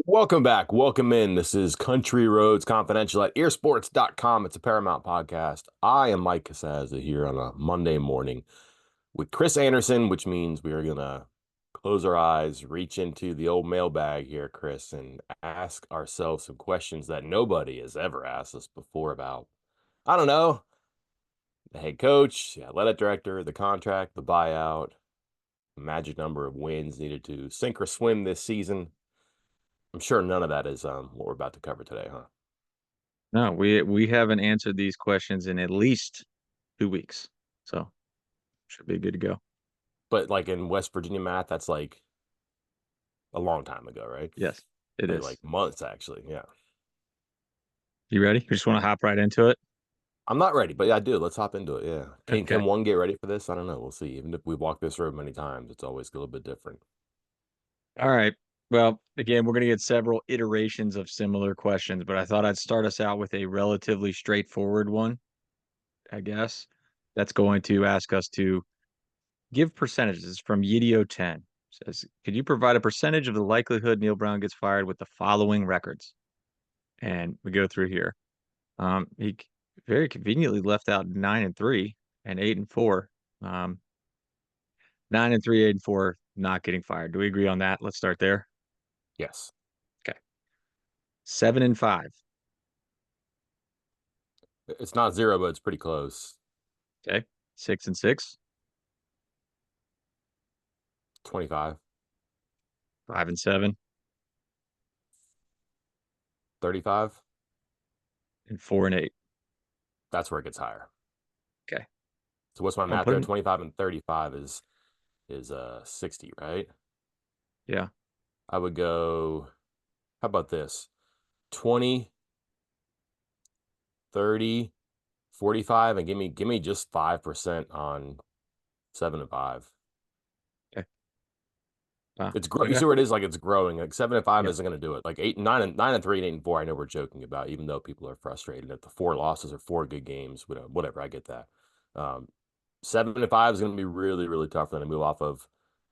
Welcome back. Welcome in. This is Country Roads Confidential at earsports.com. It's a Paramount podcast. I am Mike Casazza here on a Monday morning with Chris Anderson, which means we are going to close our eyes, reach into the old mailbag here, Chris, and ask ourselves some questions that nobody has ever asked us before about, I don't know, the head coach, the athletic director, the contract, the buyout, the magic number of wins needed to sink or swim this season. I'm sure none of that is what we're about to cover today, huh? No, we haven't answered these questions in at least 2 weeks, so should be good to go. But like in West Virginia math, that's like a long time ago, right? Yes, it Maybe is. like months, actually. Yeah. You ready? You just want to hop right into it? I'm not ready, but yeah, I do. Let's hop into it. Yeah. Can Okay. one get ready for this? I don't know. We'll see. Even if we walk this road many times, it's always a little bit different. All right. Well, again, we're going to get several iterations of similar questions, but I thought I'd start us out with a relatively straightforward one, I guess. That's going to ask us to give percentages from Yidio 10. Says, could you provide a percentage of the likelihood Neal Brown gets fired with the following records? And we go through here. He very conveniently left out 9-3 and 8-4. Um, 9-3, 8-4, not getting fired. Do we agree on that? Let's start there. Yes. Okay. 7-5. It's not zero, but it's pretty close. Okay. 6-6. 25, 5-7 35. and 4-8. That's where it gets higher. Okay. So what's my I'm math there? putting, 25 and 35 is 60, right? yeah. I would go, how about this? 20, 30, 45, and give me just 5% on 7 and 5. Okay. Wow. It's grow. You Okay. see where it is, like it's growing. Like 7 and 5 Yeah. isn't going to do it. Like 8, 9 and 3, and 8 and 4. I know we're joking about, even though people are frustrated that the 4 losses are 4 good games. Whatever. I get that. 7 and 5 is going to be really, really tough for them to move off of.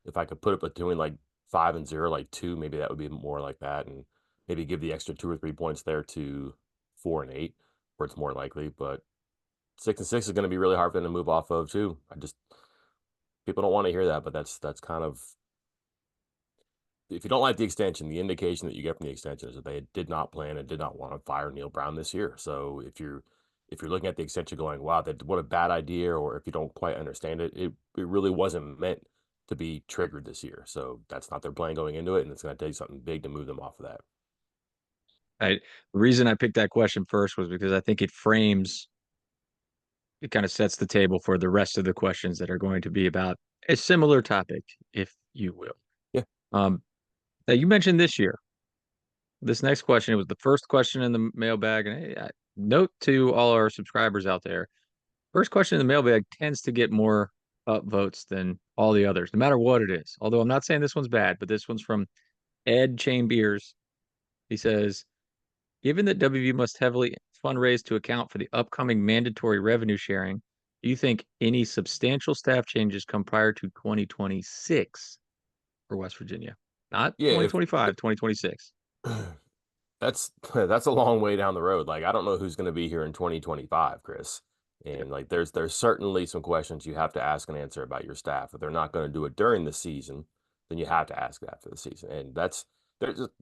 If I could put it between like 5 and 0, like 2, maybe that would be more like that, and maybe give the extra 2 or 3 points there to 4 and 8, where it's more likely. But 6 and 6 is going to be really hard for them to move off of too. I just People don't want to hear that, but that's kind of, if you don't like the extension, the indication that you get from the extension is that they did not plan and did not want to fire Neal Brown this year. So if you're looking at the extension going, wow, that what a bad idea, or if you don't quite understand it, it really wasn't meant to be triggered this year. So that's not their plan going into it, and it's going to take something big to move them off of that. The reason I picked that question first was because I think it kind of sets the table for the rest of the questions that are going to be about a similar topic, if you will. Yeah. Um, Now you mentioned this year. This next question, it was the first question in the mailbag. And hey, note to all our subscribers out there, first question in the mailbag tends to get more upvotes than all the others, no matter what it is. Although I'm not saying this one's bad, but this one's from Ed Chambiers. He says, given that WV must heavily fundraise to account for the upcoming mandatory revenue sharing, do you think any substantial staff changes come prior to 2026 for West Virginia? Not Yeah, if 2025, 2026. that's a long way down the road. Like I don't know who's going to be here in 2025, Chris. And like there's certainly some questions you have to ask and answer about your staff. If they're not going to do it during the season, then you have to ask that for the season. And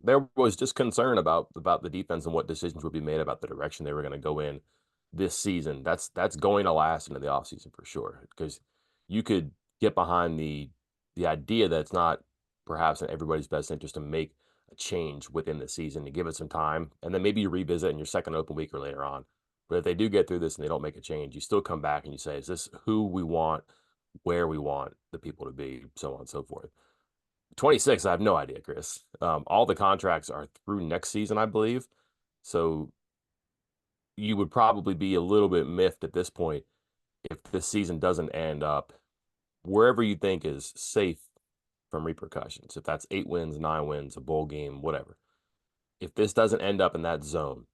there was just concern about the defense and what decisions would be made about the direction they were going to go in this season. That's going to last into the offseason for sure. Because you could get behind the idea that it's not perhaps in everybody's best interest to make a change within the season, to give it some time, and then maybe you revisit in your second open week or later on. But if they do get through this and they don't make a change, you still come back and you say, is this who we want, where we want the people to be, so on and so forth. 26, I have no idea, Chris. All the contracts are through next season, I believe. So you would probably be a little bit miffed at this point if this season doesn't end up wherever you think is safe from repercussions. If that's 8 wins, 9 wins, a bowl game, whatever. If this doesn't end up in that zone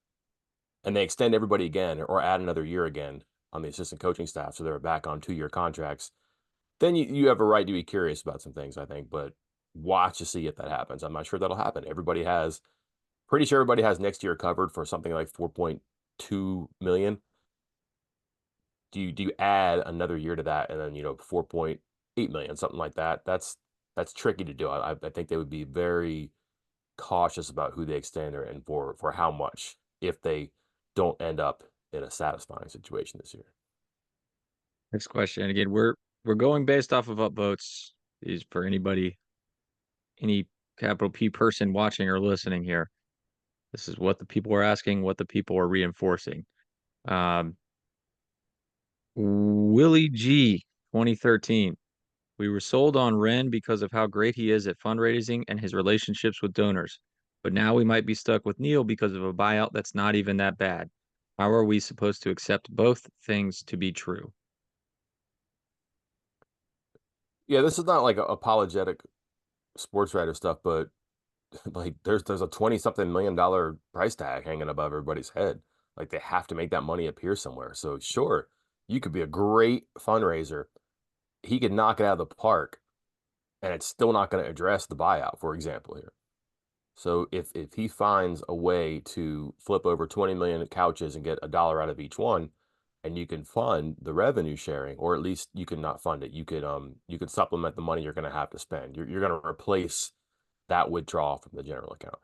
and they extend everybody again or add another year again on the assistant coaching staff so they're back on 2-year contracts, then you have a right to be curious about some things, I think. But watch to see if that happens. I'm not sure that'll happen. Everybody has pretty sure everybody has next year covered for something like 4.2 million. Do you add another year to that and then 4.8 million, something like that? That's tricky to do. I think they would be very cautious about who they extend and for how much if they don't end up in a satisfying situation this year. Next question. And again, we're going based off of upvotes. These for anybody, any capital P person watching or listening here. This is what the people are asking, what the people are reinforcing. Um, Willie G, 2013. We were sold on Wren because of how great he is at fundraising and his relationships with donors. But now we might be stuck with Neal because of a buyout that's not even that bad. How are we supposed to accept both things to be true? Yeah, this is not like apologetic sports writer stuff, but like there's a 20 something million dollar price tag hanging above everybody's head. Like they have to make that money appear somewhere. So sure, you could be a great fundraiser. He could knock it out of the park and it's still not going to address the buyout, for example, here. So if he finds a way to flip over 20 million couches and get a dollar out of each one, and you can fund the revenue sharing, or at least you can not fund it. You could supplement the money you're going to have to spend. You're going to replace that withdrawal from the general account.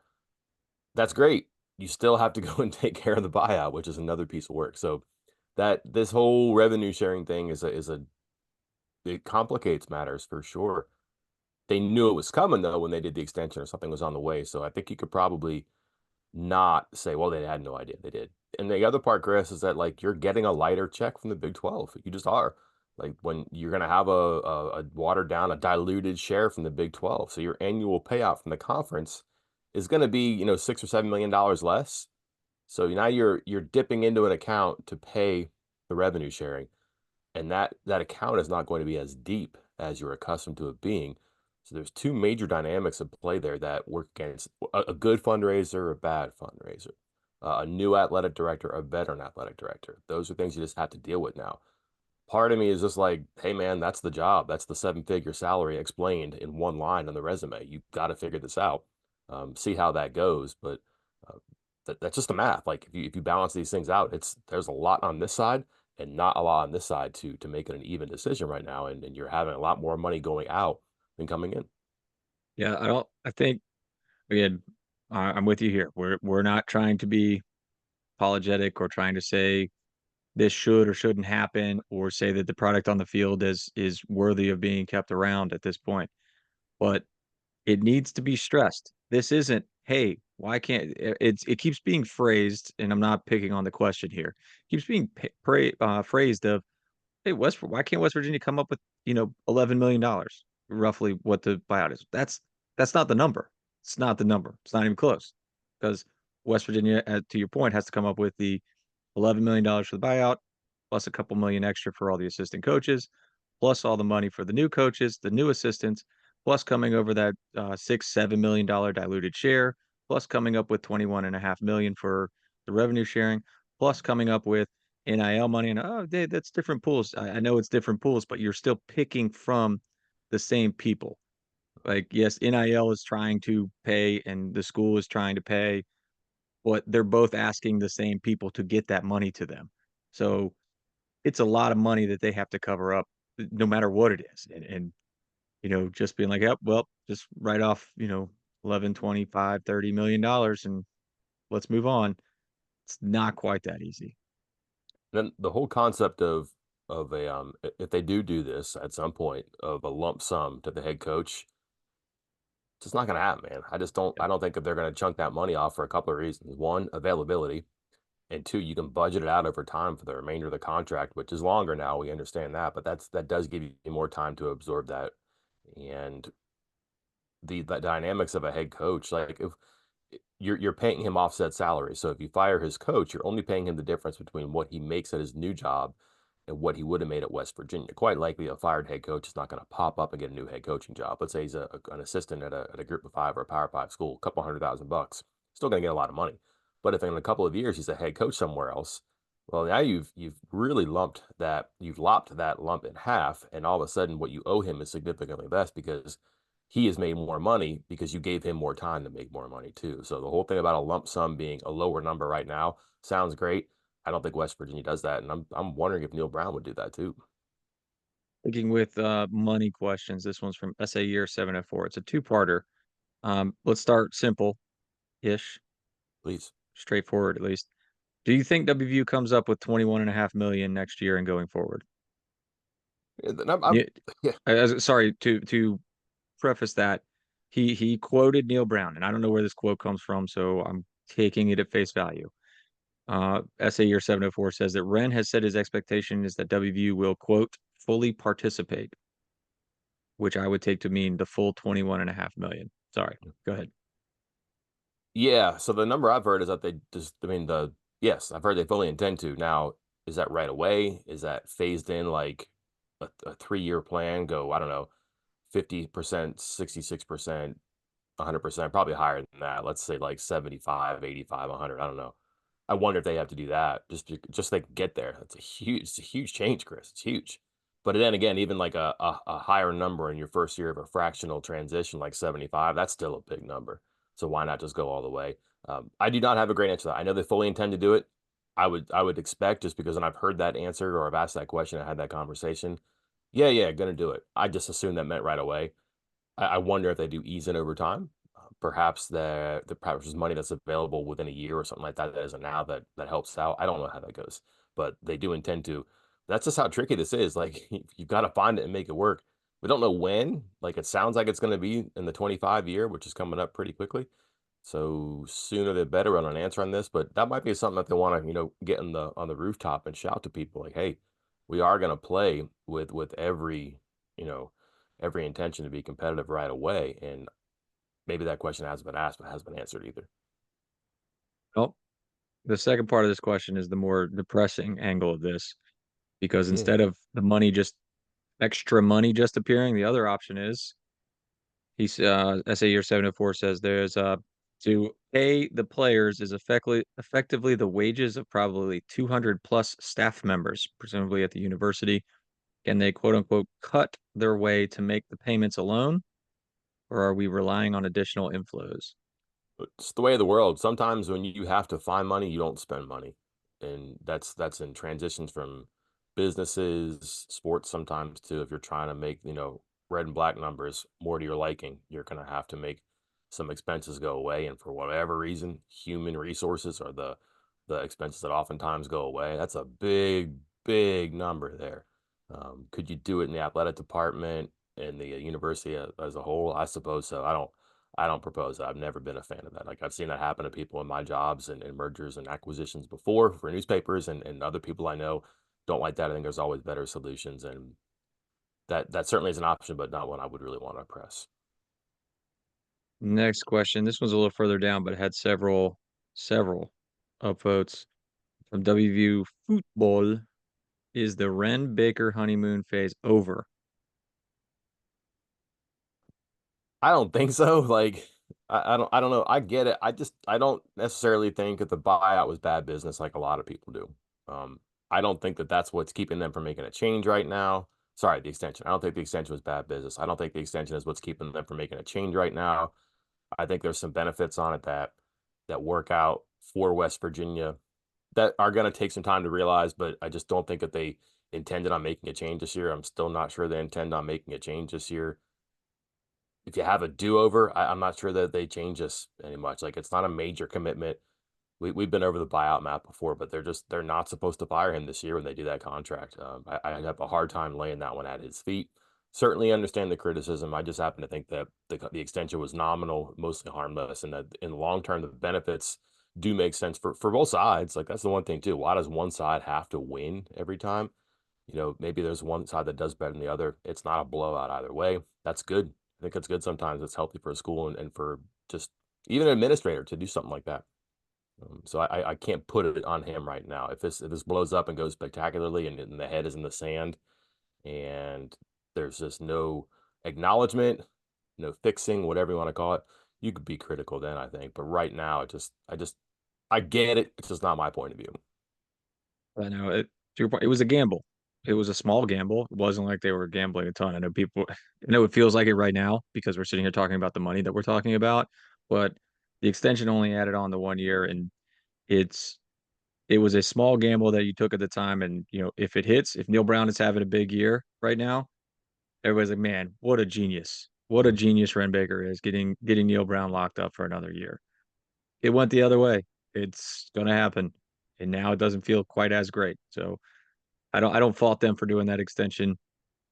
That's great. You still have to go and take care of the buyout, which is another piece of work. So that this whole revenue sharing thing is a it complicates matters for sure. They knew it was coming though when they did the extension or something was on the way. So I think you could probably not say, well, they had no idea. They did. And the other part, Chris, is that like you're getting a lighter check from the Big 12. You just are. Like when you're going to have a watered down, a diluted share from the Big 12. So your annual payout from the conference is going to be, $6 or $7 million less. So now you're dipping into an account to pay the revenue sharing, and that account is not going to be as deep as you're accustomed to it being. So there's two major dynamics at play there that work against a good fundraiser, a bad fundraiser, a new athletic director, a veteran athletic director. Those are things you just have to deal with now. Part of me is just like, hey man, that's the job. That's the seven-figure salary explained in one line on the resume. You've got to figure this out. See how that goes. But uh, that's just the math. Like if you balance these things out, there's a lot on this side and not a lot on this side to make it an even decision right now. And you're having a lot more money going out than coming in. Yeah, I think again, I'm with you here. We're not trying to be apologetic or trying to say this should or shouldn't happen or say that the product on the field is worthy of being kept around at this point. But it needs to be stressed. This isn't, hey, why can't it keeps being phrased, and I'm not picking on the question here. It keeps being phrased of, hey, why can't West Virginia come up with, $11 million, roughly what the buyout is? That's not the number. It's not the number. It's not even close. Because West Virginia, to your point, has to come up with the $11 million for the buyout, plus a couple million extra for all the assistant coaches, plus all the money for the new coaches, the new assistants, plus coming over that $6-7 million diluted share, plus coming up with 21.5 million for the revenue sharing, plus coming up with NIL money. And that's different pools. I know it's different pools, but you're still picking from the same people. Like, yes, NIL is trying to pay and the school is trying to pay, but they're both asking the same people to get that money to them. So it's a lot of money that they have to cover up no matter what it is. And just being like, yep, well, just write off, 11, 25, $30 million and let's move on. It's not quite that easy. Then the whole concept of a if they do this at some point of a lump sum to the head coach, it's just not going to happen, man. I don't think that they're going to chunk that money off for a couple of reasons. One, availability, and two, you can budget it out over time for the remainder of the contract, which is longer now. We understand that, but that does give you more time to absorb that. And the dynamics of a head coach, like if you're paying him offset salary. So if you fire his coach, you're only paying him the difference between what he makes at his new job and what he would have made at West Virginia. Quite likely, a fired head coach is not going to pop up and get a new head coaching job. Let's say he's an assistant at a Group of Five or a Power Five school, a couple $100,000, still going to get a lot of money. But if in a couple of years he's a head coach somewhere else, well, now you've really lopped that lump in half, and all of a sudden what you owe him is significantly less because he has made more money because you gave him more time to make more money too. So the whole thing about a lump sum being a lower number right now sounds great. I don't think West Virginia does that, and I'm wondering if Neal Brown would do that too. Sticking with money questions. This one's from SA Year 704. It's a two-parter. Let's start simple-ish, Please. straightforward at least. Do you think WVU comes up with 21.5 million next year and going forward? I'm yeah. Sorry, to preface that, he quoted Neal Brown, and I don't know where this quote comes from, so I'm taking it at face value. SA Year 704 says that Wren has said his expectation is that WVU will, quote, fully participate, which I would take to mean the full 21.5 million. Sorry, go ahead. Yeah, so the number I've heard is that they just, I mean, yes, I've heard they fully intend to. Now, is that right away? Is that phased in like a 3-year plan? Go, I don't know, 50%, 66%, 100%, probably higher than that. Let's say like 75, 85, 100. I don't know. I wonder if they have to do that just so they can get there. It's a huge change, Chris. It's huge. But then again, even like a higher number in your first year of a fractional transition, like 75, that's still a big number. So why not just go all the way? I do not have a great answer to that. I know they fully intend to do it. I would expect, just because, and I've heard that answer, or I've asked that question, I had that conversation. Yeah, yeah, gonna do it. I just assumed that meant right away. I wonder if they do ease in over time. Perhaps perhaps there's money that's available within a year or something like that that isn't now, that helps out. I don't know how that goes, but they do intend to. That's just how tricky this is. Like, you've got to find it and make it work. We don't know when. Like, it sounds like it's going to be in the 25 year, which is coming up pretty quickly. So sooner the better on an answer on this. But that might be something that they want to, get on the rooftop and shout to people like, "Hey, we are going to play with you know every intention to be competitive right away." And maybe that question hasn't been asked, but hasn't been answered either. Well, the second part of this question is the more depressing angle of this, because Yeah. instead of the money just extra money just appearing, the other option is SA Year 704 says there's to pay the players is effectively the wages of probably 200 plus staff members, presumably at the university. Can they quote unquote cut their way to make the payments alone, or are we relying on additional inflows? It's the way of the world. Sometimes when you have to find money, you don't spend money. And that's in transitions from businesses, sports sometimes too. If you're trying to make, red and black numbers more to your liking, you're gonna have to make some expenses go away. And for whatever reason, human resources are the expenses that oftentimes go away. That's a big, big number there. Could you do it in the athletic department and the university as a whole? I suppose so. I don't propose that. I've never been a fan of that. Like, I've seen that happen to people in my jobs and mergers and acquisitions before for newspapers, and other people I know don't like that. I think there's always better solutions, and that certainly is an option, but not one I would really want to press. Next question. This one's a little further down, but it had several upvotes from WVU football. Is the Wren Baker honeymoon phase over? I don't think so. Like, I don't know. I get it. I don't necessarily think that the buyout was bad business like a lot of people do. I don't think that that's what's keeping them from making a change right now. Sorry, the extension. I don't think the extension was bad business. I don't think the extension is what's keeping them from making a change right now. I think there's some benefits on it that work out for West Virginia that are going to take some time to realize, but I just don't think that they intended on making a change this year. I'm still not sure they intend on making a change this year. If you have a do-over, I'm not sure that they change us any much. Like, it's not a major commitment. We've been over the buyout map before, but they're not supposed to fire him this year when they do that contract. I have a hard time laying that one at his feet. Certainly understand the criticism. I just happen to think that the extension was nominal, mostly harmless, and that in the long term, the benefits do make sense for both sides. Like, that's the one thing too. Why does one side have to win every time? Maybe there's one side that does better than the other. It's not a blowout either way. That's good. I think it's good sometimes. It's healthy for a school and for just even an administrator to do something like that. So I can't put it on him right now. If this blows up and goes spectacularly, and the head is in the sand, and there's just no acknowledgement, no fixing, whatever you want to call it, you could be critical then, I think. But right now, I get it. It's just not my point of view. I know it. To your point, it was a gamble. it was a small gamble. It wasn't like they were gambling a ton. I know people, I know it feels like it right now because we're sitting here talking about the money that we're talking about, but the extension only added on the 1 year, and it's it was a small gamble that you took at the time. And if it hits, if Neal Brown is having a big year right now, everybody's like, man, what a genius. What a genius Wren Baker is getting Neal Brown locked up for another year. It went the other way. It's gonna happen. And now it doesn't feel quite as great. So I don't fault them for doing that extension.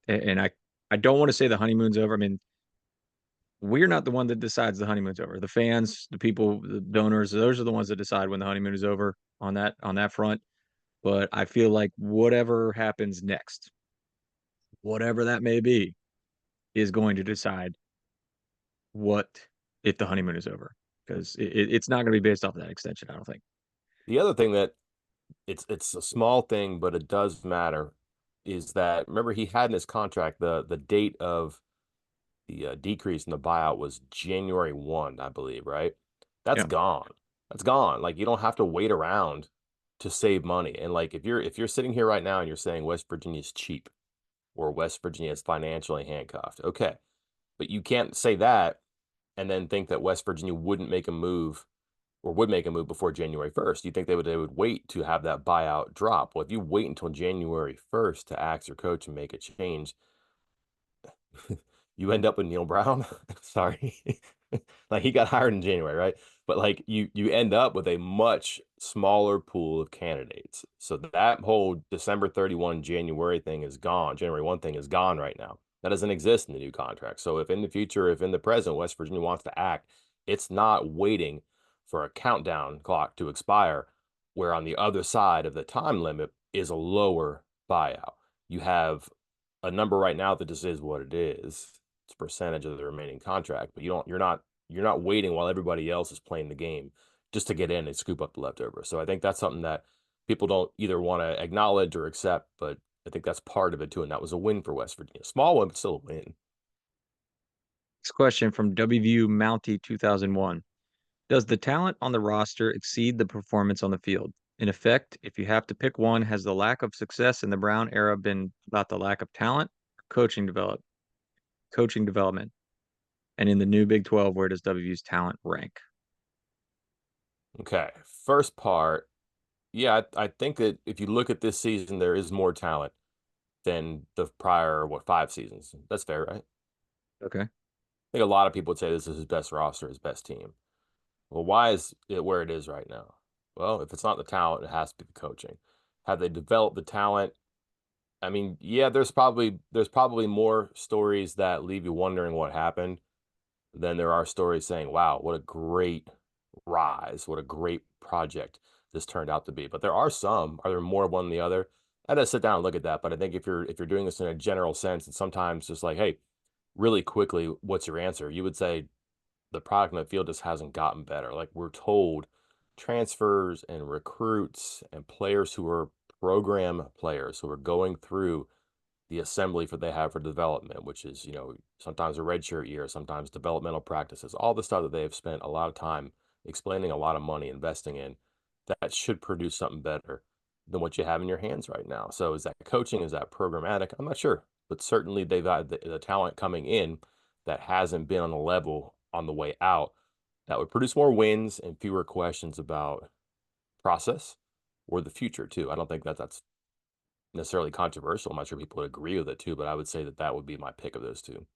And I don't want to say the honeymoon's over. I mean, we're not the one that decides the honeymoon's over. The fans, the people, the donors, those are the ones that decide when the honeymoon is over on that front. But I feel like whatever happens next, whatever that may be, is going to decide what if the honeymoon is over. Because it's not going to be based off of that extension, I don't think. The other thing that it's a small thing, but it does matter, is that remember he had in his contract the date of the decrease in the buyout was January 1, I believe, right? That's Yeah. gone. That's gone. Like you don't have to wait around to save money. And like if you're sitting here right now and you're saying West Virginia's cheap or West Virginia is financially handcuffed, okay. But you can't say that and then think that West Virginia wouldn't make a move or would make a move before January 1st. You think they would wait to have that buyout drop? Well, if you wait until January 1st to ask your coach and make a change, you end up with Neal Brown. Sorry. Like he got hired in January, right? But like you end up with a much smaller pool of candidates. So that whole December 31 January thing is gone. January 1 thing is gone right now. That doesn't exist in the new contract. So if in the future, if in the present West Virginia wants to act, it's not waiting for a countdown clock to expire, where on the other side of the time limit is a lower buyout. You have a number right now that just is what it is. It's a percentage of the remaining contract, but you're not waiting while everybody else is playing the game just to get in and scoop up the leftovers. So I think that's something that people don't either want to acknowledge or accept, but I think that's part of it too. And that was a win for West Virginia. Small one, but still a win. Next question from WVU Mountie 2001. Does the talent on the roster exceed the performance on the field? In effect, if you have to pick one, has the lack of success in the Brown era been about the lack of talent or coaching development? And in the new Big 12, where does WVU's talent rank? Okay. First part, yeah, I think that if you look at this season, there is more talent than the prior, what, 5 seasons. That's fair, right? Okay. I think a lot of people would say this is his best roster, his best team. Well, why is it where it is right now? Well, if it's not the talent, it has to be the coaching. Have they developed the talent? I mean, yeah, there's probably more stories that leave you wondering what happened than there are stories saying, "Wow, what a great rise, what a great project this turned out to be." But there are some. Are there more of one than the other? I had to sit down and look at that. But I think if you're doing this in a general sense, and sometimes just like, hey, really quickly, what's your answer? You would say the product in the field just hasn't gotten better. Like we're told, transfers and recruits and players who are program players who are going through the assembly for they have for development, which is, sometimes a redshirt year, sometimes developmental practices, all the stuff that they have spent a lot of time explaining, a lot of money investing in, that should produce something better than what you have in your hands right now. So is that coaching? Is that programmatic? I'm not sure, but certainly they've got the talent coming in that hasn't been on the level on the way out that would produce more wins and fewer questions about process or the future too. I don't think that's necessarily controversial. I'm not sure people would agree with it too, but I would say that that would be my pick of those two.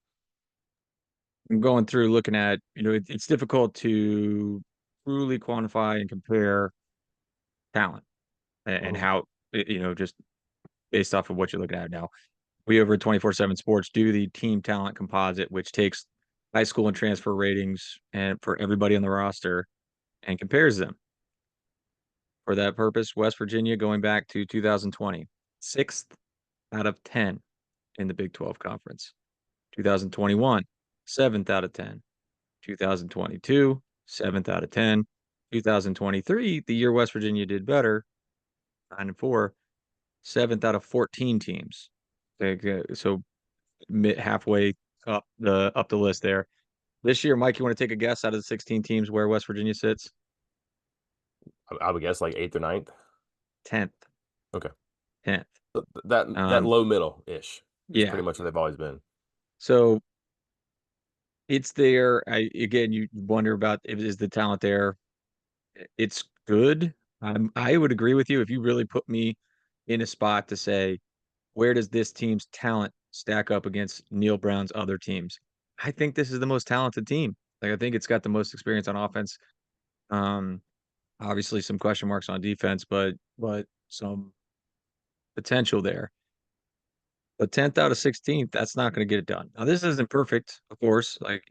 I'm going through looking at, it's difficult to truly quantify and compare talent and Mhm. how, just based off of what you're looking at now. We over at 24/7 Sports do the team talent composite, which takes high school and transfer ratings and for everybody on the roster and compares them. For that purpose, West Virginia going back to 2020, sixth out of 10 in the Big 12 conference. 2021, seventh out of 10. 2022, seventh out of 10. 2023, the year West Virginia did better, 9-4, seventh out of 14 teams. So halfway up the list there. This year, Mike, you want to take a guess out of the 16 teams where West Virginia sits? I would guess like eighth or ninth. 10th. Okay. 10th. That Um, low middle ish is yeah. pretty much what they've always been. So it's there. Again, you wonder about if is the talent there. It's good. I would agree with you if you really put me in a spot to say, where does this team's talent stack up against Neal Brown's other teams? I think this is the most talented team. Like I think it's got the most experience on offense. Um, Obviously some question marks on defense, but some potential there. But 10th out of 16th, that's not going to get it done. Now, this isn't perfect, of course. Like,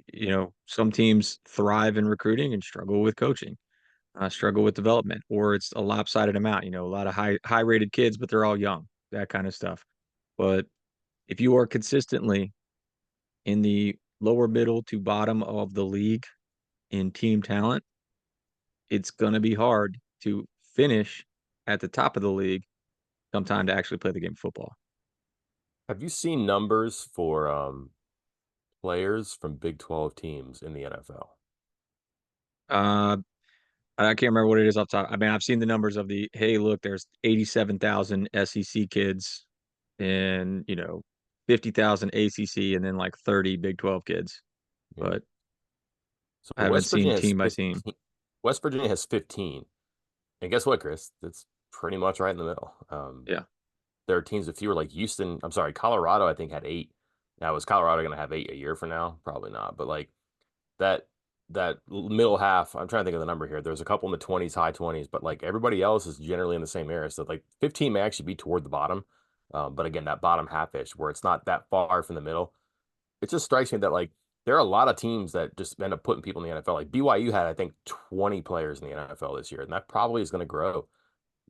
some teams thrive in recruiting and struggle with coaching, struggle with development, or it's a lopsided amount, a lot of high rated kids, but they're all young, that kind of stuff. But if you are consistently in the lower middle to bottom of the league in team talent, it's going to be hard to finish at the top of the league sometime to actually play the game of football. Have you seen numbers for players from Big 12 teams in the NFL? Uh, I can't remember what it is off the top. I mean, I've seen the numbers of hey, look, there's 87,000 SEC kids and, 50,000 ACC and then like 30 Big 12 kids. Yeah. But So I haven't seen team by team. West Virginia has 15. And guess what, Chris? That's pretty much right in the middle. Yeah. There are teams with fewer, like Houston. I'm sorry, Colorado, I think had 8. Now, is Colorado going to have 8 a year from now? Probably not. But like that middle half, I'm trying to think of the number here. There's a couple in the 20s, high 20s, but like everybody else is generally in the same area. So like 15 may actually be toward the bottom. But again, that bottom half-ish where it's not that far from the middle. It just strikes me that like there are a lot of teams that just end up putting people in the NFL. Like BYU had, I think, 20 players in the NFL this year, and that probably is going to grow.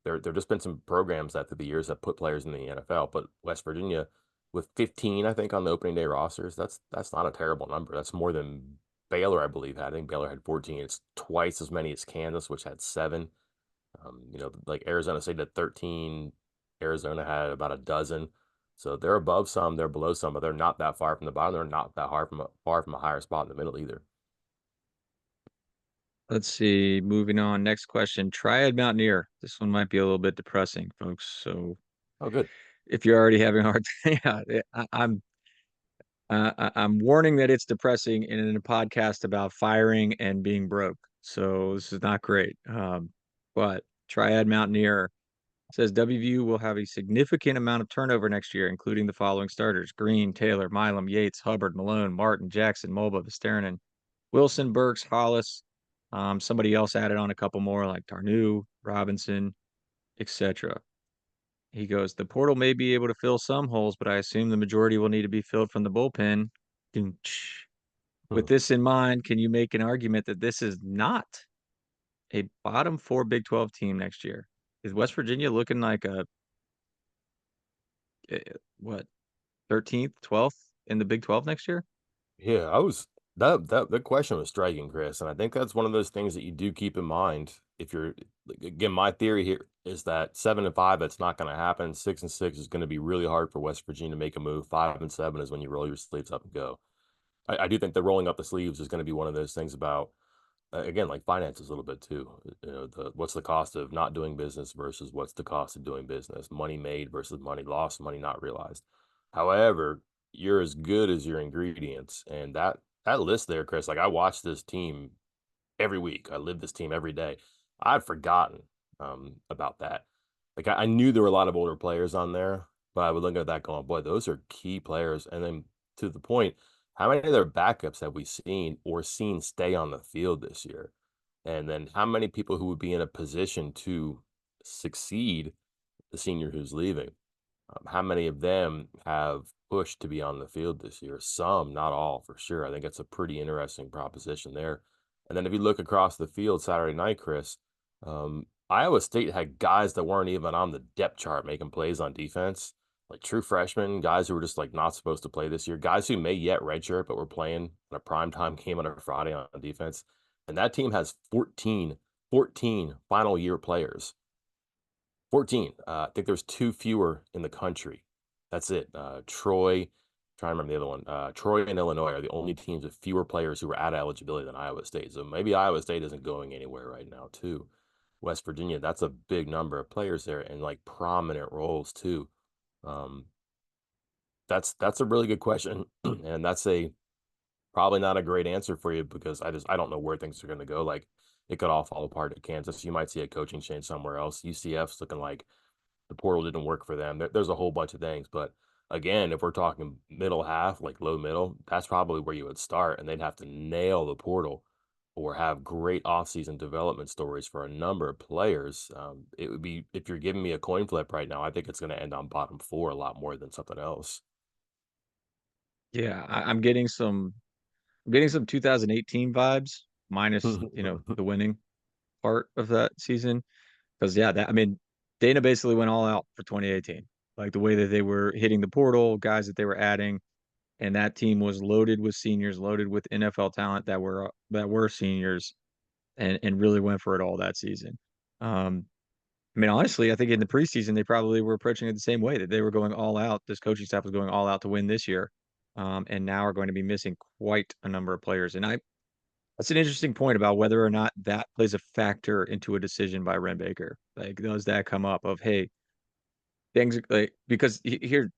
There just been some programs that through the years have put players in the NFL, but West Virginia with 15, I think, on the opening day rosters, that's not a terrible number. That's more than Baylor, I believe, had. I think Baylor had 14. It's twice as many as Kansas, which had 7. Like Arizona State had 13. Arizona had about a dozen. So they're above some, they're below some, but they're not that far from the bottom. They're not that far from a higher spot in the middle either. Let's see. Moving on. Next question. Triad Mountaineer. This one might be a little bit depressing, folks. So Oh, good. if you're already having a hard time, yeah, I'm warning that it's depressing and in a podcast about firing and being broke. So this is not great. But Triad Mountaineer says WVU will have a significant amount of turnover next year, including the following starters: Green, Taylor, Milam, Yates, Hubbard, Malone, Martin, Jackson, Mulba, Visterinen, Wilson, Burks, Hollis. Somebody else added on a couple more like Darnu, Robinson, etc. He goes, the portal may be able to fill some holes, but I assume the majority will need to be filled from the bullpen. With Hmm. this in mind, can you make an argument that this is not a bottom 4 Big 12 team next year? Is West Virginia looking like what, 13th, 12th in the Big 12 next year? Yeah, I was that question was striking, Chris, and I think that's one of those things that you do keep in mind if you're like, again, my theory here is that 7-5, that's not going to happen. 6-6 is going to be really hard for West Virginia to make a move. 5-7 is when you roll your sleeves up and go. I do think that rolling up the sleeves is going to be one of those things about again, like finances a little bit too. What's the cost of not doing business versus what's the cost of doing business? Money made versus money lost, money not realized. However, you're as good as your ingredients, and that list there, Chris. Like I watch this team every week. I live this team every day. I'd forgotten about that. Like I knew there were a lot of older players on there, but I would look at that going, boy, those are key players. And then to the point, how many of their backups have we seen or seen stay on the field this year? And then how many people who would be in a position to succeed the senior who's leaving? How many of them have pushed to be on the field this year? Some, not all, for sure. I think it's a pretty interesting proposition there. And then if you look across the field Saturday night, Chris, Iowa State had guys that weren't even on the depth chart making plays on defense, like true freshmen, guys who were just like not supposed to play this year, guys who may yet redshirt but were playing in a primetime game on a Friday on defense. And that team has 14 final year players. 14. I think there's 2 fewer in the country. That's it. Troy, trying to remember the other one. Troy and Illinois are the only teams with fewer players who are out of eligibility than Iowa State. So maybe Iowa State isn't going anywhere right now, too. West Virginia, that's a big number of players there and like prominent roles, too. Um, that's a really good question, and that's a probably not a great answer for you because I don't know where things are going to go. Like it could all fall apart at Kansas. You might see a coaching change somewhere else. UCF's looking like the portal didn't work for them. There's a whole bunch of things, but again, if we're talking middle half, like low middle, that's probably where you would start, and they'd have to nail the portal or have great offseason development stories for a number of players. It would be if you're giving me a coin flip right now, I think it's going to end on bottom four a lot more than something else. Yeah, I'm getting some 2018 vibes minus, the winning part of that season. Because yeah, that I mean, Dana basically went all out for 2018. Like the way that they were hitting the portal, guys that they were adding, and that team was loaded with seniors, loaded with NFL talent that were seniors, and really went for it all that season. Um, I mean, honestly, I think in the preseason they probably were approaching it the same way that they were going all out. This coaching staff was going all out to win this year, and now are going to be missing quite a number of players. And that's an interesting point about whether or not that plays a factor into a decision by Wren Baker. Like, does that come up of, hey, things like because here's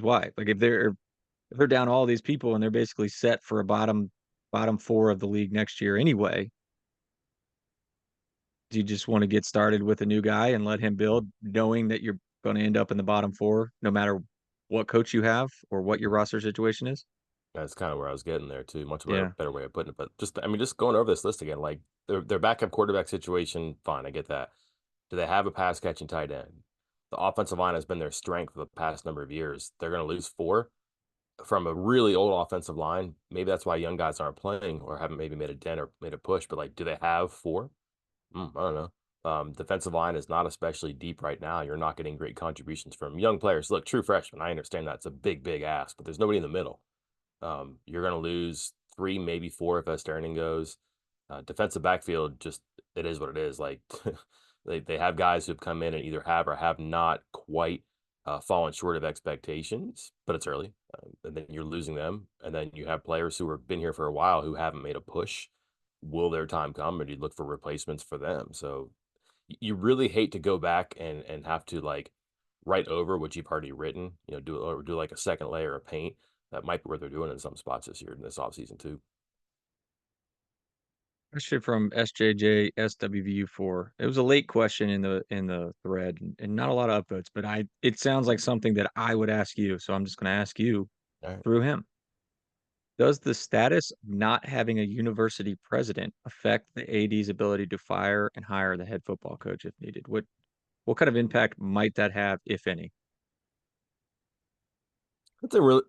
why. Like, if they're down all these people and they're basically set for a bottom four of the league next year anyway, do you just want to get started with a new guy and let him build, knowing that you're going to end up in the bottom four, no matter what coach you have or what your roster situation is? That's kind of where I was getting there too. Much Yeah. better way of putting it. But just, I mean, just going over this list again, like their backup quarterback situation, fine, I get that. Do they have a pass catching tight end? The offensive line has been their strength for the past number of years. They're going to lose four from a really old offensive line. Maybe that's why young guys aren't playing or haven't maybe made a dent or made a push. But like, do they have four? I don't know. Defensive line is not especially deep right now. You're not getting great contributions from young players. Look, true freshmen. I understand that's a big ask, but there's nobody in the middle. You're going to lose three, maybe four if Esterning goes. Defensive backfield, just it is what it is. Like they have guys who've come in and either have or have not quite fallen short of expectations, but it's early. And then you're losing them. And then you have players who have been here for a while who haven't made a push. Will their time come? And you look for replacements for them. So you really hate to go back and have to like write over what you've already written, do like a second layer of paint. That might be what they're doing in some spots this year in this offseason too. Question from SJJ SWVU4. It was a late question in the thread and not a lot of upvotes, but it sounds like something that I would ask you, so I'm just going to ask you All right. through him. Does the status of not having a university president affect the AD's ability to fire and hire the head football coach if needed? What kind of impact might that have, if any?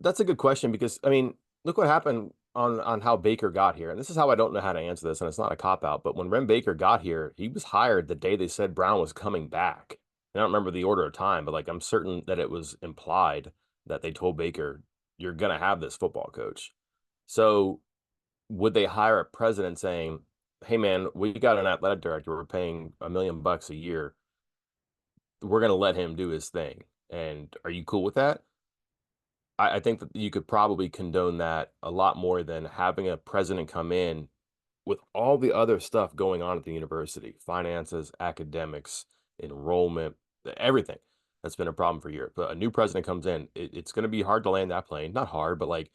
That's a good question because I mean, look what happened on how Baker got here. And this is how I don't know how to answer this, and it's not a cop out, but when Wren Baker got here, he was hired the day they said Brown was coming back. And I don't remember the order of time, but like I'm certain that it was implied that they told Baker, you're gonna have this football coach. So would they hire a president saying, hey man, we got an athletic director, we're paying $1 million a year. We're gonna let him do his thing. And are you cool with that? I think that you could probably condone that a lot more than having a president come in with all the other stuff going on at the university, finances, academics, enrollment, everything. That's been a problem for years. But a new president comes in, it's going to be hard to land that plane. Not hard, but like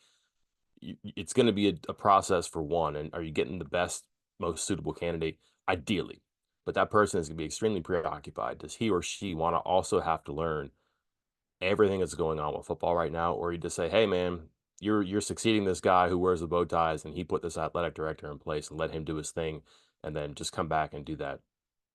it's going to be a process for one. And are you getting the best, most suitable candidate? Ideally. But that person is going to be extremely preoccupied. Does he or she want to also have to learn everything that's going on with football right now, or you just say, "Hey, man, you're succeeding this guy who wears the bow ties, and he put this athletic director in place, and let him do his thing, and then just come back and do that.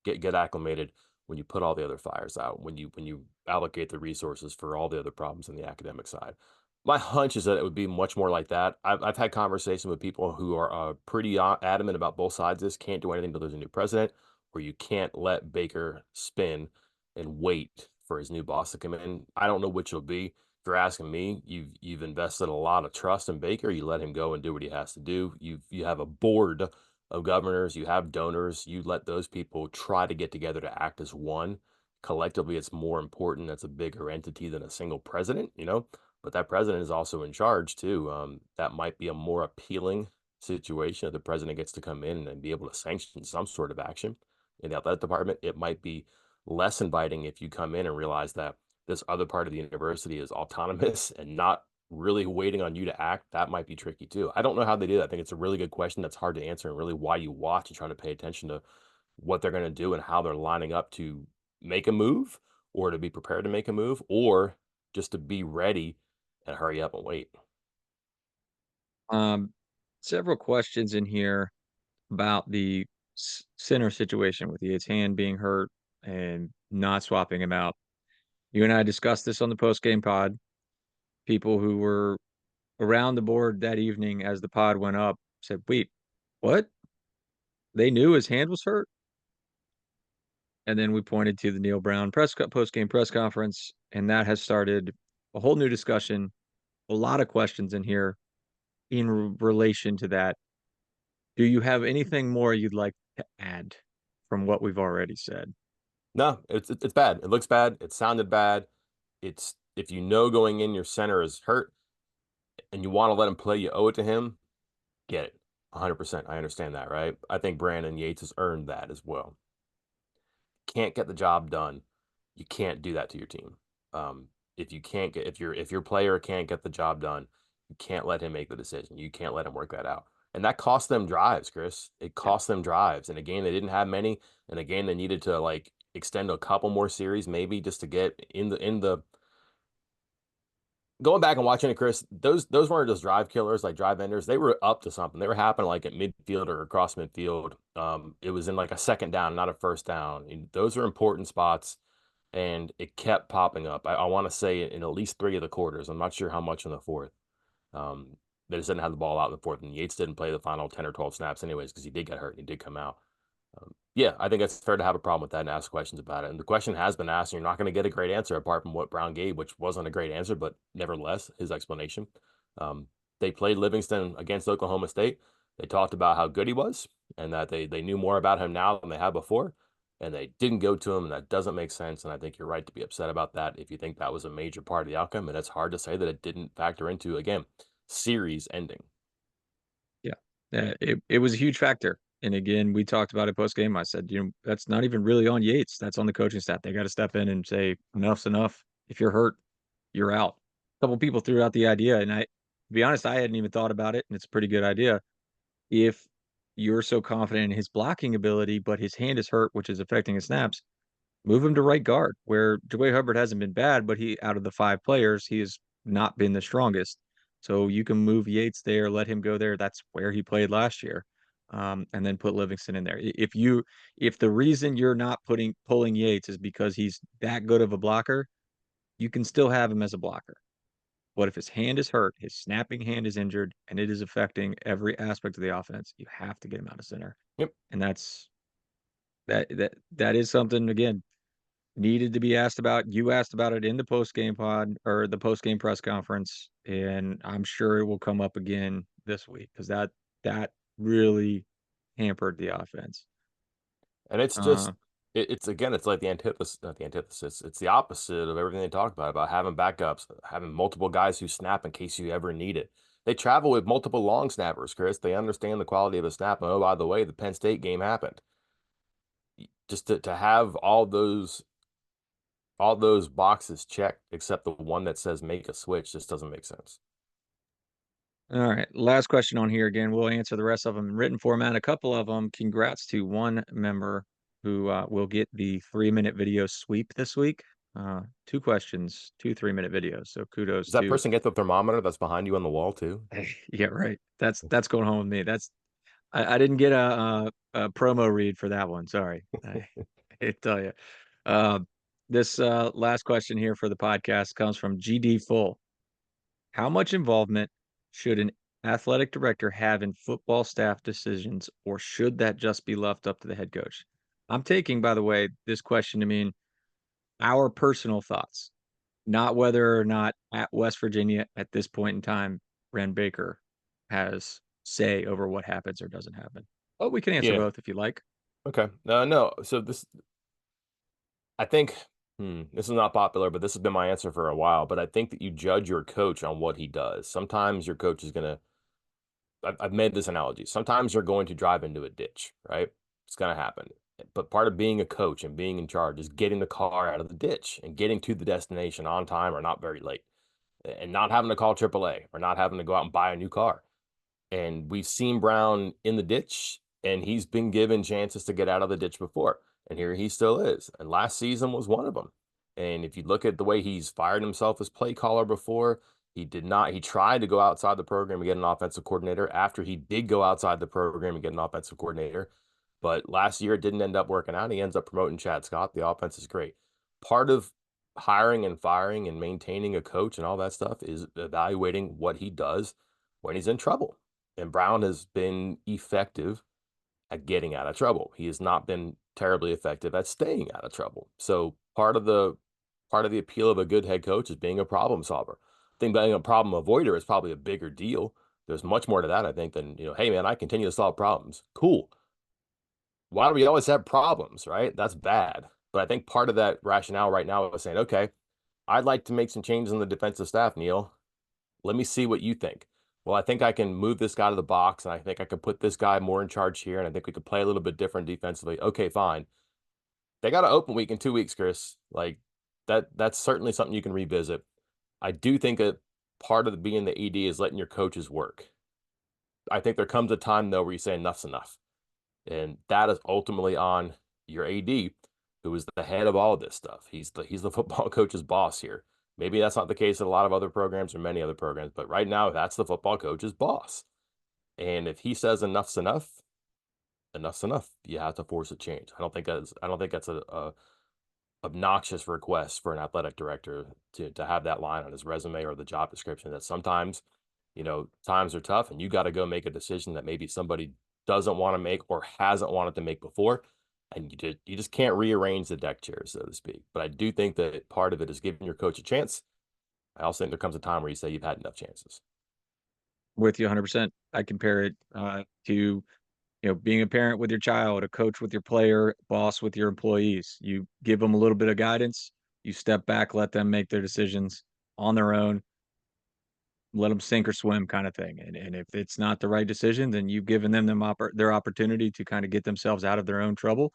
Get acclimated when you put all the other fires out, when you allocate the resources for all the other problems in the academic side." My hunch is that it would be much more like that. I've had conversation with people who are pretty adamant about both sides. This can't do anything until there's a new president, or you can't let Baker spin and wait for his new boss to come in. I don't know which it'll be. If you're asking me, you've invested a lot of trust in Baker. You let him go and do what he has to do. You have a board of governors, you have donors, you let those people try to get together to act as one. Collectively, it's more important. That's a bigger entity than a single president. But that president is also in charge too. That might be a more appealing situation if the president gets to come in and be able to sanction some sort of action in the athletic department. It might be less inviting if you come in and realize that this other part of the university is autonomous and not really waiting on you to act, that might be tricky too. I don't know how they do that. I think it's a really good question that's hard to answer, and really why you watch and try to pay attention to what they're going to do and how they're lining up to make a move, or to be prepared to make a move, or just to be ready and hurry up and wait. Um, Several questions in here about the center situation with Yates' hand being hurt and not swapping him out. You and I discussed this on the post game pod. People who were around the board that evening as the pod went up said, "Wait, what? They knew his hand was hurt?" And then we pointed to the Neal Brown post game press conference, and that has started a whole new discussion. A lot of questions in here in relation to that. Do you have anything more you'd like to add from what we've already said? No, it's bad. It looks bad. It sounded bad. It's if you know going in your center is hurt and you want to let him play, you owe it to him. Get it. 100%. I understand that, right? I think Brandon Yates has earned that as well. Can't get the job done, you can't do that to your team. If you can't get if your player can't get the job done, you can't let him make the decision. You can't let him work that out. And that cost them drives, Chris. It Yeah. cost them drives. And again, they didn't have many. And again, they needed to like extend a couple more series, maybe just to get in the going back and watching it, Chris, those weren't just drive killers, like drive enders. They were up to something. They were happening like at midfield or across midfield. It was in like a second down, not a first down. And those are important spots, and it kept popping up. I want to say in at least three of the quarters. I'm not sure how much in the fourth. They just didn't have the ball out in the fourth, and Yates didn't play the final 10 or 12 snaps anyways because he did get hurt and he did come out. Yeah, I think it's fair to have a problem with that and ask questions about it. And the question has been asked, and you're not going to get a great answer apart from what Brown gave, which wasn't a great answer, but nevertheless, his explanation. Um, they played Livingston against Oklahoma State. They talked about how good he was and that they knew more about him now than they had before. And they didn't go to him, and that doesn't make sense. And I think you're right to be upset about that if you think that was a major part of the outcome. And it's hard to say that it didn't factor into, again, series ending. Yeah. It was a huge factor. And again, we talked about it post game. I said, that's not even really on Yates. That's on the coaching staff. They got to step in and say, enough's enough. If you're hurt, you're out. A couple people threw out the idea, and to be honest, I hadn't even thought about it, and it's a pretty good idea. If you're so confident in his blocking ability, but his hand is hurt, which is affecting his snaps, move him to right guard, where Dwayne Hubbard hasn't been bad, but he out of the five players, he has not been the strongest. So you can move Yates there, let him go there. That's where he played last year, and then put Livingston in there. If the reason you're not pulling Yates is because he's that good of a blocker, you can still have him as a blocker. But if his hand is hurt, his snapping hand is injured, and it is affecting every aspect of the offense, you have to get him out of center. Yep. And that is something again needed to be asked about. You asked about it in the post game pod or the post game press conference, and I'm sure it will come up again this week because that really hampered the offense. And it's just Uh, it's again, it's like the antithesis, not the antithesis. It's the opposite of everything they talk about having backups, having multiple guys who snap in case you ever need it. They travel with multiple long snappers, Chris. They understand the quality of a snap. And oh, by the way, the Penn State game happened. Just to have all those boxes checked except the one that says make a switch just doesn't make sense. all right, last question on here. Again, we'll answer the rest of them in written format. A couple of them. Congrats to one member who will get the 3-minute video sweep this week. Two questions, two 3-minute videos. So kudos Does that to person get the thermometer that's behind you on the wall too? yeah, right. That's going home with me. I didn't get a promo read for that one. Sorry. I tell you. Uh, this last question here for the podcast comes from GD Full. How much involvement should an athletic director have in football staff decisions, or should that just be left up to the head coach? I'm taking, by the way, this question to mean our personal thoughts, not whether or not at West Virginia at this point in time, Wren Baker has say over what happens or doesn't happen. Oh, we can answer Yeah. both if you like. Okay. No. So this, I think, this is not popular, but this has been my answer for a while. But I think that you judge your coach on what he does. Sometimes your coach is gonna. I've made this analogy. Sometimes you're going to drive into a ditch, right? It's gonna happen. But part of being a coach and being in charge is getting the car out of the ditch and getting to the destination on time or not very late, and not having to call AAA or not having to go out and buy a new car. And we've seen Brown in the ditch, and he's been given chances to get out of the ditch before. And here he still is. And last season was one of them. And if you look at the way he's fired himself as play caller before, he did not. He tried to go outside the program and get an offensive coordinator after he did go outside the program and get an offensive coordinator. But last year it didn't end up working out. He ends up promoting Chad Scott. The offense is great. Part of hiring and firing and maintaining a coach and all that stuff is evaluating what he does when he's in trouble. And Brown has been effective at getting out of trouble. He has not been terribly effective at staying out of trouble. So part of the appeal of a good head coach is being a problem solver. I think being a problem avoider is probably a bigger deal. There's much more to that, I think, than, hey man, I continue to solve problems. Cool. Why do we always have problems, right? That's bad. But I think part of that rationale right now is saying, okay, I'd like to make some changes in the defensive staff, Neal. Let me see what you think. Well, I think I can move this guy to the box, and I think I could put this guy more in charge here, and I think we could play a little bit different defensively. Okay, fine. They got an open week in 2 weeks, Chris. Like that's certainly something you can revisit. I do think that part of being the ED is letting your coaches work. I think there comes a time though where you say enough's enough. And that is ultimately on your AD, who is the head of all of this stuff. He's the football coach's boss here. Maybe that's not the case in a lot of other programs or many other programs, but right now that's the football coach's boss. And if he says enough's enough, enough's enough. You have to force a change. I don't think that's a obnoxious request for an athletic director to have that line on his resume or the job description. That sometimes, times are tough and you got to go make a decision that maybe somebody doesn't want to make or hasn't wanted to make before. And you just can't rearrange the deck chairs, so to speak. But I do think that part of it is giving your coach a chance. I also think there comes a time where you say you've had enough chances. With you 100%. I compare it to being a parent with your child, a coach with your player, boss with your employees. You give them a little bit of guidance, you step back, let them make their decisions on their own, let them sink or swim kind of thing. And if it's not the right decision, then you've given them their opportunity to kind of get themselves out of their own trouble.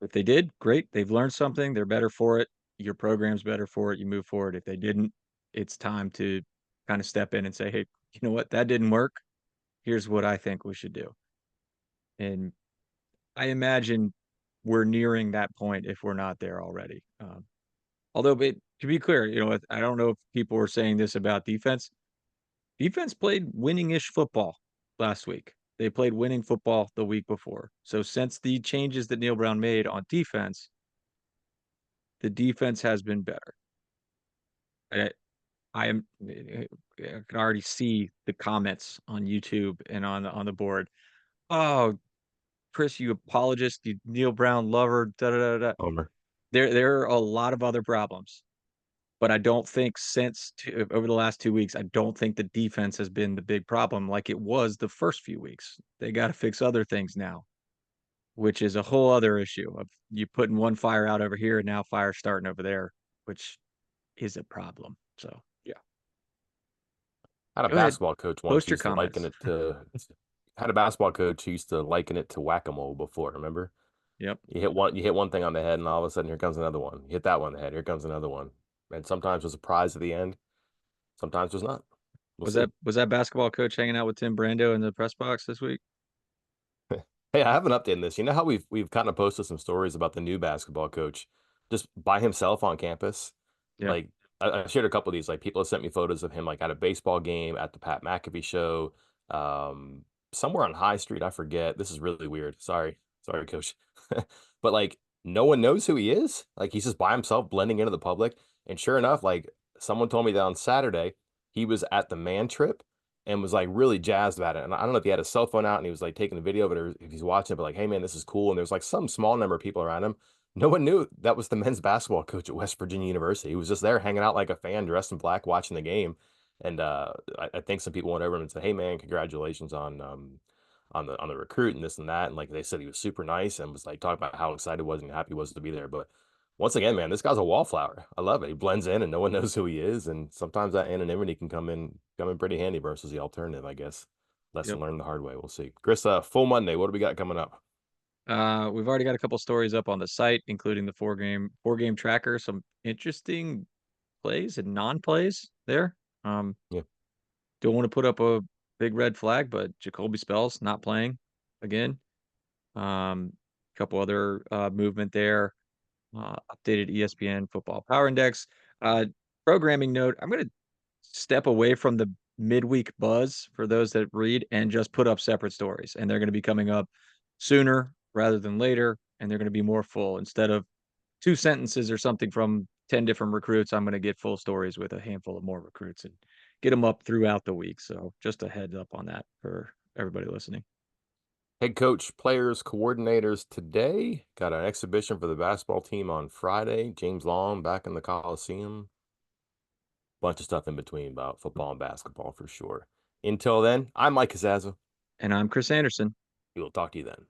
If they did, great. They've learned something. They're better for it. Your program's better for it. You move forward. If they didn't, it's time to kind of step in and say, hey, you know what? That didn't work. Here's what I think we should do. And I imagine we're nearing that point if we're not there already. Although, but to be clear, I don't know if people were saying this about defense. Defense played winning-ish football last week. They played winning football the week before. So since the changes that Neal Brown made on defense, the defense has been better. I, I am I can already see the comments on YouTube and on the board. Oh, Chris, you apologist, you Neal Brown lover, da da da da. Homer. There are a lot of other problems, but I don't think over the last 2 weeks, I don't think the defense has been the big problem like it was the first few weeks. They got to fix other things now, which is a whole other issue of you putting one fire out over here and now fire starting over there, which is a problem. So yeah, I had a go ahead, basketball coach once post who your used to liken comments. it to had a basketball coach who used to liken it to whack-a-mole before, remember? Yep. You hit one thing on the head, and all of a sudden here comes another one. You hit that one on the head, here comes another one. And sometimes there's a prize at the end, sometimes there's not. We'll Was see. that basketball coach hanging out with Tim Brando in the press box this week? Hey, I have an update on this. You know how we've kind of posted some stories about the new basketball coach just by himself on campus? Yep. Like I shared a couple of these. Like people have sent me photos of him like at a baseball game, at the Pat McAfee show, um, somewhere on High Street. I forget. This is really weird. Sorry, coach. But like no one knows who he is. Like he's just by himself blending into the public. And sure enough, like someone told me that on Saturday he was at the man trip and was like really jazzed about it. And I don't know if he had his cell phone out and he was like taking a video of it or if he's watching it, but like, hey man, this is cool. And there's like some small number of people around him. No one knew that was the men's basketball coach at West Virginia University. He was just there hanging out like a fan dressed in black watching the game. And I think some people went over him and said, hey man, congratulations on the recruit and this and that. And like they said he was super nice and was like talking about how excited he was and happy he was to be there. But once again, man, this guy's a wallflower. I love it. He blends in and no one knows who he is. And sometimes that anonymity can come in pretty handy versus the alternative, I guess. Lesson Yep. learned the hard way. We'll see. Chris, full Monday. What do we got coming up? We've already got a couple stories up on the site, including the four game tracker. Some interesting plays and non-plays there. Um, Yeah. don't want to put up a big red flag, but Jacoby Spell's not playing again. Couple other movement there. Updated ESPN Football Power Index. Uh, Programming note: I'm going to step away from the midweek buzz for those that read and just put up separate stories, and they're going to be coming up sooner rather than later, and they're going to be more full instead of two sentences or something from 10 different recruits. I'm going to get full stories with a handful of more recruits and get them up throughout the week. So just a heads up on that for everybody listening. Head coach, players, coordinators today. Got an exhibition for the basketball team on Friday. James Long back in the Coliseum. Bunch of stuff in between about football and basketball for sure. Until then, I'm Mike Kazaza. And I'm Chris Anderson. We will talk to you then.